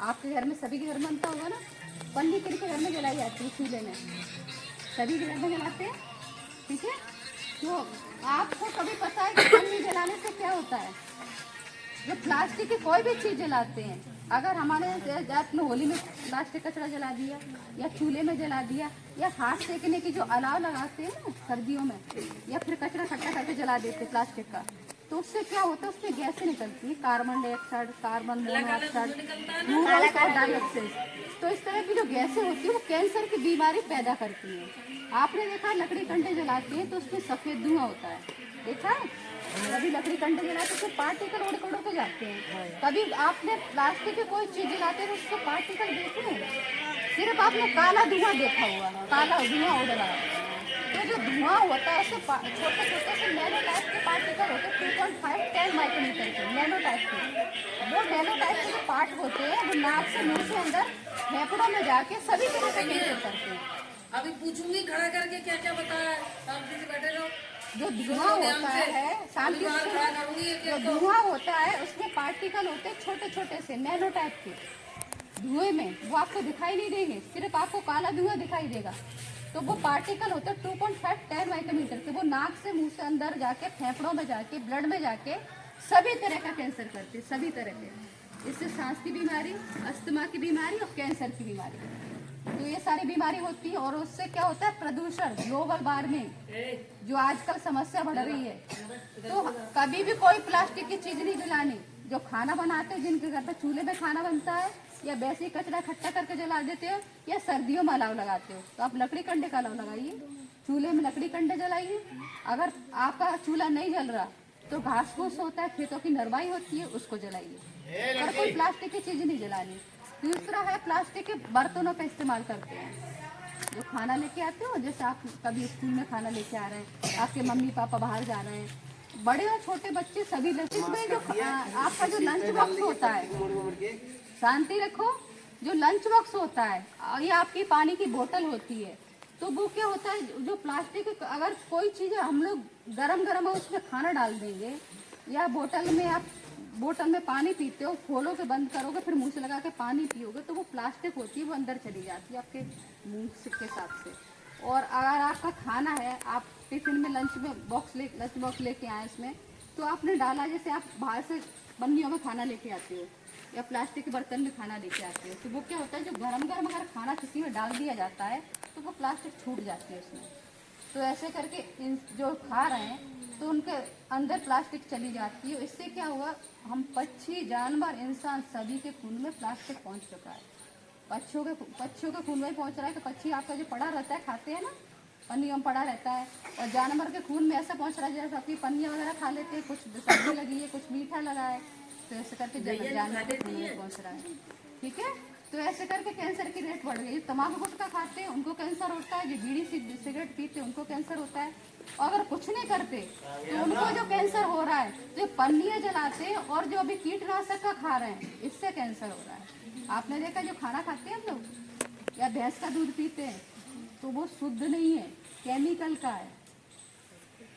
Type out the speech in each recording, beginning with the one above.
आपके घर में, सभी के घर में बनता होगा ना। पन्नी किन के घर में जलाई जाती है? चूल्हे में, सभी के घर में जलाते हैं, ठीक है। तो आपको कभी पता है कि पन्नी जलाने से क्या होता है? जो प्लास्टिक की कोई भी चीज़ जलाते हैं, अगर हमारे जात में होली में प्लास्टिक कचरा जला दिया या चूल्हे में जला दिया या हाथ सेकने की जो अलाव लगाते हैं ना सर्दियों में, या फिर कचरा इकट्ठा करके जला देते हैं प्लास्टिक का, तो उससे क्या होता है? उससे गैसें निकलती है, कार्बन डाइऑक्साइड, कार्बन मोनोऑक्साइड, और डाइऑक्साइड। तो इस तरह की जो गैसें होती है वो कैंसर की बीमारी पैदा करती हैं। आपने देखा लकड़ी कंडे जलाते हैं तो उसमें सफ़ेद धुआं होता है, देखा है? कभी लकड़ी कंडे जलाते तो पार्टिकल उड़ उड़ के जाते हैं। कभी आपने प्लास्टिक की कोई चीज़ जलाते हैं तो उसको पार्टिकल देखे हैं? सिर्फ आपने काला धुआं देखा हुआ, काला धुआं उड़ रहा है। तो जो धुआं होता है उससे छोटे छोटे से नैनो टाइप के पार्टिकल होते हैं, 2.5-10 माइक्रोमीटर के नैनो टाइप के। वो नैनो टाइप के जो पार्ट होते हैं वो नाक से मुंह से अंदर फेफड़ों में जाके सभी तरह से कैंसर करते हैं। अभी पूछूंगी खड़ा करके क्या क्या बताया, शांति से बैठे रहो। जो धुआं होता है, शांति से, जो धुआं होता है उसमें पार्टिकल होते हैं छोटे छोटे से नैनो टाइप के। धुएं में वो आपको दिखाई नहीं देंगे, सिर्फ आपको काला धुआं दिखाई देगा। तो वो पार्टिकल होते हैं 2.5-10 माइक्रोमीटर के। वो नाक से मुंह से अंदर जाके फेफड़ों में जाके ब्लड में जाके सभी तरह का कैंसर करते हैं, सभी तरह के। इससे सांस की बीमारी, अस्थमा की बीमारी और कैंसर की बीमारी, तो ये सारी बीमारी होती है। और उससे क्या होता है? प्रदूषण, ग्लोबल वार्मिंग जो आजकल समस्या बढ़ रही है। तो कभी भी कोई प्लास्टिक की चीज नहीं जलानी। जो खाना बनाते हैं, जिनके घर पे चूल्हे में खाना बनता है, या वैसे ही कचरा इकट्ठा करके जला देते हो, या सर्दियों में अलाव लगाते हो, तो आप लकड़ी कंडे का अलाव लगाइए, चूल्हे में लकड़ी कंडे जलाइए। अगर आपका चूल्हा नहीं जल रहा तो घास फूस होता है, खेतों की नरवाई होती है, उसको जलाइए, पर कोई प्लास्टिक की चीज नहीं जलानी। दूसरा है प्लास्टिक के बर्तनों का इस्तेमाल करते हैं। जो खाना लेके आते हो, जैसे आप कभी स्कूल में खाना लेके आ रहे हैं, आपके मम्मी पापा बाहर जा रहे हैं, बड़े और छोटे बच्चे सभी लोग, इसमें जो आपका जो लंच बॉक्स होता है, शांति रखो, जो लंच बॉक्स होता है ये आपकी पानी की बोतल होती है, तो वो क्या होता है? जो प्लास्टिक, अगर कोई चीज़ हम लोग गरम गरम है उसमें खाना डाल देंगे, या बोतल में आप बोतल में पानी पीते हो, खोलोगे, बंद करोगे, फिर मुंह से लगा के पानी पियोगे, तो वो प्लास्टिक होती है, वो अंदर चली जाती है आपके मुंह के हिसाब से। और अगर आपका खाना है, आप टिफिन में लंच बॉक्स लेके आए इसमें, तो आपने डाला, जैसे आप बाहर से पन्नियों में खाना लेके आते हो या प्लास्टिक के बर्तन में खाना लेके आते हो, तो वो क्या होता है? जो गरम गरम अगर खाना किसी में डाल दिया जाता है तो वो प्लास्टिक छूट जाती है उसमें। तो ऐसे करके जो खा रहे हैं तो उनके अंदर प्लास्टिक चली जाती है। इससे क्या हुआ? हम पक्षी, जानवर, इंसान सभी के खून में प्लास्टिक पहुंच चुका है। पक्षियों के खून में पहुंच रहा है। तो पक्षी आपका जो पड़ा रहता है, खाते हैं ना, पन्नियों में पड़ा रहता है, और जानवर के खून में ऐसा पहुंच रहा है जैसे अपनी पन्नियाँ वगैरह खा लेते हैं, कुछ सब्जी लगी है, कुछ मीठा लगा है, तो ऐसे करके जानवर के खून में पहुंच रहा है, ठीक है। तो ऐसे करके कैंसर की रेट बढ़ गई। तम्बाकू गुटखा खाते हैं उनको कैंसर होता है, जो बीड़ी सिगरेट पीते हैं उनको कैंसर होता है। और अगर कुछ नहीं करते तो उनको जो कैंसर हो रहा है, जो पन्नियाँ जलाते हैं और जो अभी कीटनाशक का खा रहे हैं, इससे कैंसर हो रहा है। आपने देखा जो खाना खाते हैं हम लोग, या भैंस का दूध पीते हैं, तो वो शुद्ध नहीं है, केमिकल का है।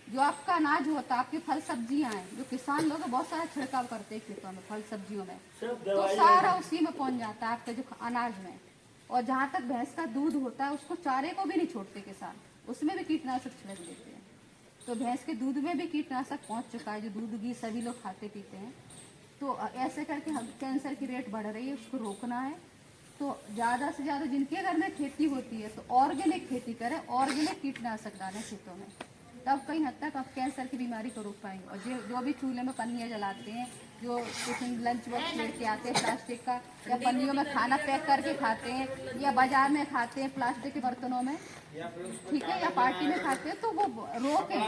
जो आपका अनाज होता है, आपकी फल सब्जियां हैं, जो किसान लोग बहुत सारा छिड़काव करते हैं खेतों में, फल सब्जियों में, तो सारा उसी में पहुंच जाता है आपके जो अनाज में। और जहाँ तक भैंस का दूध होता है, उसको चारे को भी नहीं छोड़ते किसान, उसमें भी कीटनाशक छिड़क देते हैं। तो भैंस के दूध में भी कीटनाशक पहुंच चुका है, जो दूध घी सभी लोग खाते पीते हैं। तो ऐसे करके हम कैंसर की रेट बढ़ रही है, उसको रोकना है। तो ज़्यादा से ज़्यादा जिनके घर में खेती होती है तो ऑर्गेनिक खेती करें, ऑर्गेनिक कीटनाशक डालें खेतों में, तब कई हद तक आप कैंसर की बीमारी को रोक पाएंगे। और जो भी चूल्हे में पन्नियाँ जलाते हैं, जो टिफिन लंच बॉक्स लेके आते हैं प्लास्टिक का, या पन्नियों में खाना पैक करके खाते हैं, या बाजार में खाते हैं प्लास्टिक के बर्तनों में, ठीक है, या पार्टी में खाते हैं, तो वो रोके,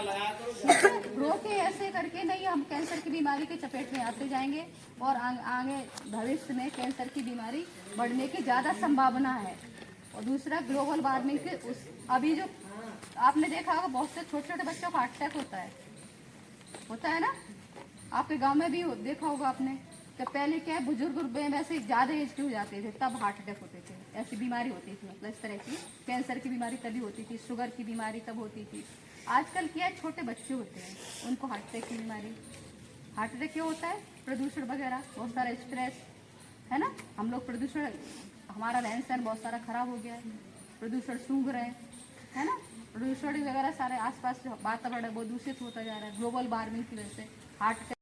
ठीक है, रोके। ऐसे करके नहीं हम कैंसर की बीमारी के चपेट में आते जाएंगे, और आगे भविष्य में कैंसर की बीमारी बढ़ने की ज़्यादा संभावना है। और दूसरा, ग्लोबल वार्मिंग के अभी जो आपने देखा होगा, बहुत से छोटे छोटे बच्चों को हार्ट अटैक होता है ना, आपके गांव में भी देखा होगा आपने। तो पहले क्या है, बुजुर्ग वैसे ज़्यादा एज के हो जाते थे, तब हार्ट अटैक होते थे, ऐसी बीमारी होती थी, मतलब इस तरह की कैंसर की बीमारी तभी होती थी, शुगर की बीमारी तब होती थी। आजकल क्या है, छोटे बच्चे होते हैं उनको हार्ट अटैक की बीमारी। हार्ट अटैक क्यों होता है? प्रदूषण वगैरह, बहुत सारा स्ट्रेस, है ना। हम लोग प्रदूषण, हमारा रहन सहन बहुत सारा खराब हो गया है, प्रदूषण सूंघ रहे हैं, है ना। प्रदूषण वगैरह सारे आसपास जो वातावरण है वो दूषित होता जा रहा है ग्लोबल वार्मिंग की वजह से। हार्ट